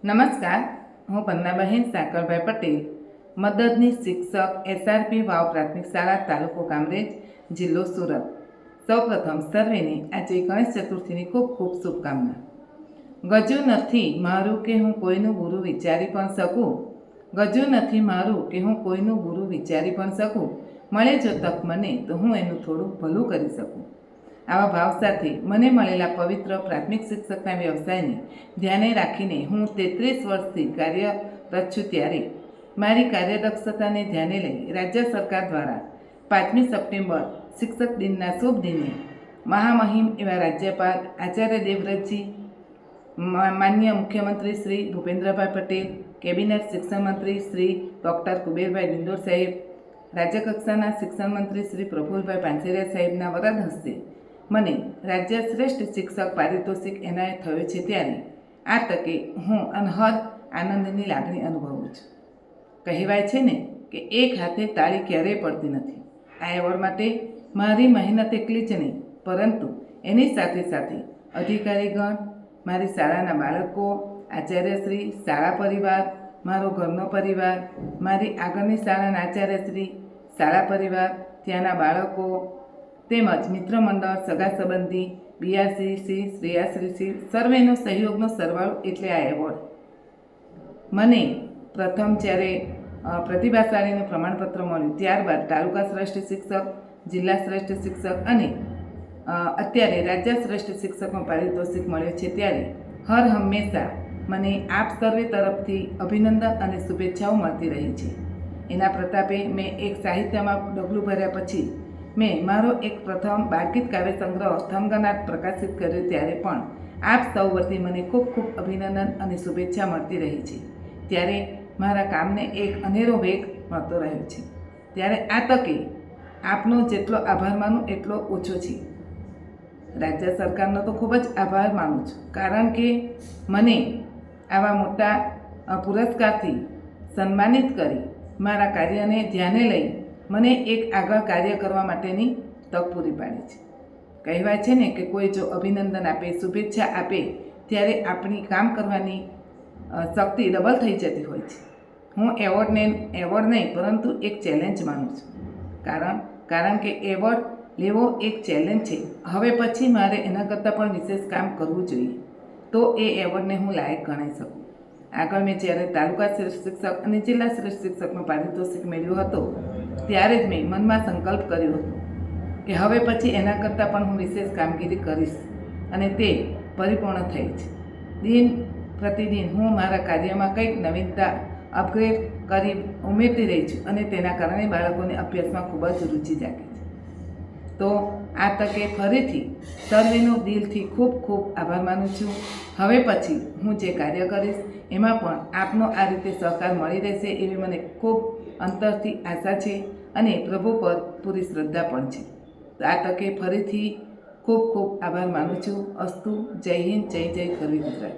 નમસ્કાર, હું પન્નાબહેન સાકરભાઈ પટેલ, મદદની શિક્ષક SRP વાવ પ્રાથમિક શાળા, તાલુકો કામરેજ, જિલ્લો સુરત. સૌપ્રથમ સર્વેને આજે ગણેશ ચતુર્થીની ખૂબ ખૂબ શુભકામના. ગજુ નથી મારું કે હું કોઈનું બુરું વિચારી પણ શકું, ગજુ નથી મારું કે હું કોઈનું બુરું વિચારી પણ શકું, મળે જો તક મને તો હું એનું થોડું ભલું કરી શકું. આવા ભાવ સાથે મને મળેલા પવિત્ર પ્રાથમિક શિક્ષકના વ્યવસાયને ધ્યાને રાખીને હું 33 વર્ષથી કાર્યરત છું. ત્યારે મારી કાર્યદક્ષતાને ધ્યાને લઈ રાજ્ય સરકાર દ્વારા 5મી સપ્ટેમ્બર શિક્ષક દિનના શુભ દિને મહામહિમ એવા રાજ્યપાલ આચાર્ય દેવવ્રતજી, માન્ય મુખ્યમંત્રી શ્રી ભૂપેન્દ્રભાઈ પટેલ, કેબિનેટ શિક્ષણ મંત્રી શ્રી ડૉક્ટર કુબેરભાઈ ડિંડોર સાહેબ, રાજ્યકક્ષાના શિક્ષણ મંત્રી શ્રી પ્રફુલભાઈ પાનસેરિયા સાહેબના વરદ હસ્તે મને રાજ્ય શ્રેષ્ઠ શિક્ષક પારિતોષિક એનાયત થયો છે. ત્યારે આ તકે હું અનહદ આનંદની લાગણી અનુભવું છું. કહેવાય છે ને કે એક હાથે તાળી ક્યારેય પડતી નથી. આ એવોર્ડ માટે મારી મહેનત એકલી જ નહીં, પરંતુ એની સાથે સાથે અધિકારીગણ, મારી શાળાના બાળકો, આચાર્યશ્રી, શાળા પરિવાર, મારો ઘરનો પરિવાર, મારી આગળની શાળાના આચાર્યશ્રી, શાળા પરિવાર, ત્યાંના બાળકો તેમજ મિત્ર મંડળ, સગા સંબંધી, બીઆરસીસી, શ્રેયાશ્રીસી, સર્વેનો સહયોગનો સરવાળો એટલે આ એવોર્ડ. મને પ્રથમ જ્યારે પ્રતિભાશાળીનું પ્રમાણપત્ર મળ્યું, ત્યારબાદ તાલુકા શ્રેષ્ઠ શિક્ષક, જિલ્લા શ્રેષ્ઠ શિક્ષક અને અત્યારે રાજ્ય શ્રેષ્ઠ શિક્ષકનો પારિતોષિક મળ્યો છે. ત્યારે હર હંમેશા મને આપ સર્વે તરફથી અભિનંદન અને શુભેચ્છાઓ મળતી રહી છે. એના પ્રતાપે મેં એક સાહિત્યમાં ડગલું ભર્યા પછી મેં મારો એક પ્રથમ બાળગીત કાવ્ય સંગ્રહ થમગનાટ પ્રકાશિત કર્યો. ત્યારે પણ આપ સૌ વતી મને ખૂબ ખૂબ અભિનંદન અને શુભેચ્છા મળતી રહી છે. ત્યારે મારા કામને એક અનેરો વેગ મળતો રહ્યો છે. ત્યારે આ તકે આપનો જેટલો આભાર માનું એટલો ઓછો છે. રાજ્ય સરકારનો તો ખૂબ જ આભાર માનું છું, કારણ કે મને આવા મોટા પુરસ્કારથી સન્માનિત કરી મારા કાર્યને ધ્યાને લઈ મને એક આગળ કાર્ય કરવા માટેની તક પૂરી પાડી છે. કહેવાય છે ને કે કોઈ જો અભિનંદન આપે, શુભેચ્છા આપે, ત્યારે આપણી કામ કરવાની શક્તિ ડબલ થઈ જતી હોય છે. હું એવોર્ડ નહીં, પરંતુ એક ચેલેન્જ માનું છું. કારણ કે એવોર્ડ લેવો એક ચેલેન્જ છે. હવે પછી મારે એના કરતાં પણ વિશેષ કામ કરવું જોઈએ, તો એ એવોર્ડને હું લાયક ગણાઈ શકું. આગળ મેં જ્યારે તાલુકા શ્રેષ્ઠ શિક્ષક અને જિલ્લા શ્રેષ્ઠ શિક્ષકનો પારિતોષિક મેળવ્યો હતો, ત્યારે જ મેં મનમાં સંકલ્પ કર્યો હતો કે હવે પછી એના કરતાં પણ હું વિશેષ કામગીરી કરીશ, અને તે પરિપૂર્ણ થઈ છે. દિન પ્રતિદિન હું મારા કાર્યમાં કંઈક નવીનતા અપગ્રેડ કરી ઉમેરતી રહી છું, અને તેના કારણે બાળકોને અભ્યાસમાં ખૂબ જ રુચિ જાગે છે. તો આ તકે ફરીથી સર્વેનો દિલથી ખૂબ ખૂબ આભાર માનું છું. હવે પછી હું જે કાર્ય કરીશ એમાં પણ આપનો આ રીતે સહકાર મળી રહેશે એવી મને ખૂબ અંતરથી આશા છે, અને પ્રભુ પર પૂરી શ્રદ્ધા પણ છે. તો આ તકે ફરીથી ખૂબ ખૂબ આભાર માનું છું. અસ્તુ. જય હિન્દ, જય જય ગરવી ગુજરાત.